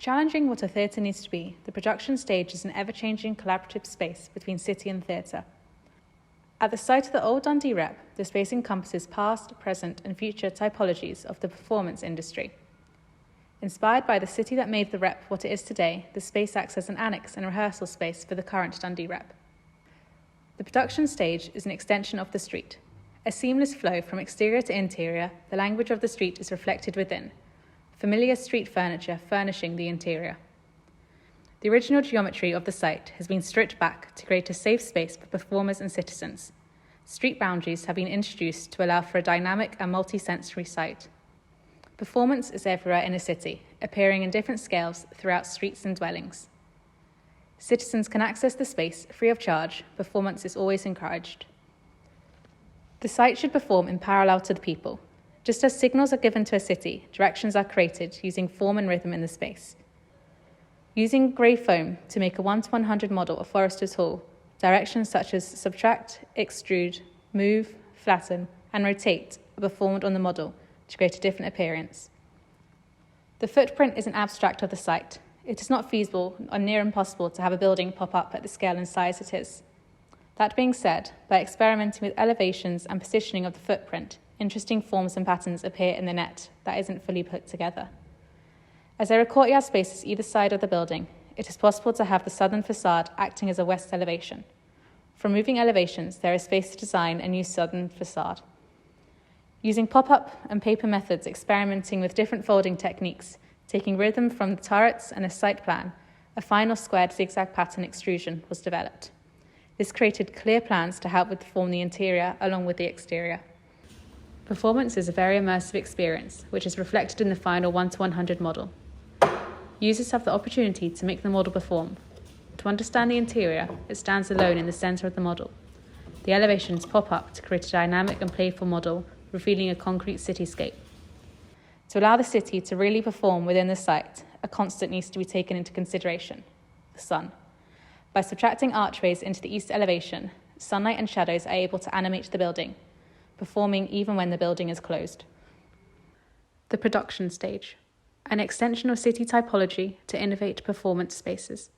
Challenging what a theatre needs to be, the production stage is an ever-changing collaborative space between city and theatre. At the site of the old Dundee Rep, the space encompasses past, present and future typologies of the performance industry. Inspired by the city that made the Rep what it is today, the space acts as an annex and rehearsal space for the current Dundee Rep. The production stage is an extension of the street. A seamless flow from exterior to interior, the language of the street is reflected within. Familiar street furniture furnishing the interior. The original geometry of the site has been stripped back to create a safe space for performers and citizens. Street boundaries have been introduced to allow for a dynamic and multi-sensory site. Performance is everywhere in a city, appearing in different scales throughout streets and dwellings. Citizens can access the space free of charge. Performance is always encouraged. The site should perform in parallel to the people. Just as signals are given to a city, directions are created using form and rhythm in the space. Using grey foam to make a 1:100 model of Foresters Hall, directions such as subtract, extrude, move, flatten, and rotate are performed on the model to create a different appearance. The footprint is an abstract of the site. It is not feasible or near impossible to have a building pop up at the scale and size it is. That being said, by experimenting with elevations and positioning of the footprint, interesting forms and patterns appear in the net that isn't fully put together. As there are courtyard spaces either side of the building, it is possible to have the southern facade acting as a west elevation. From moving elevations, there is space to design a new southern facade. Using pop-up and paper methods, experimenting with different folding techniques, taking rhythm from the turrets and a site plan, a final squared zigzag pattern extrusion was developed. This created clear plans to help with form the interior along with the exterior. Performance is a very immersive experience, which is reflected in the final 1:100 model. Users have the opportunity to make the model perform. To understand the interior, it stands alone in the centre of the model. The elevations pop up to create a dynamic and playful model, revealing a concrete cityscape. To allow the city to really perform within the site, a constant needs to be taken into consideration: the sun. By subtracting archways into the east elevation, sunlight and shadows are able to animate the building, performing even when the building is closed. The production stage, an extension of city typology to innovate performance spaces.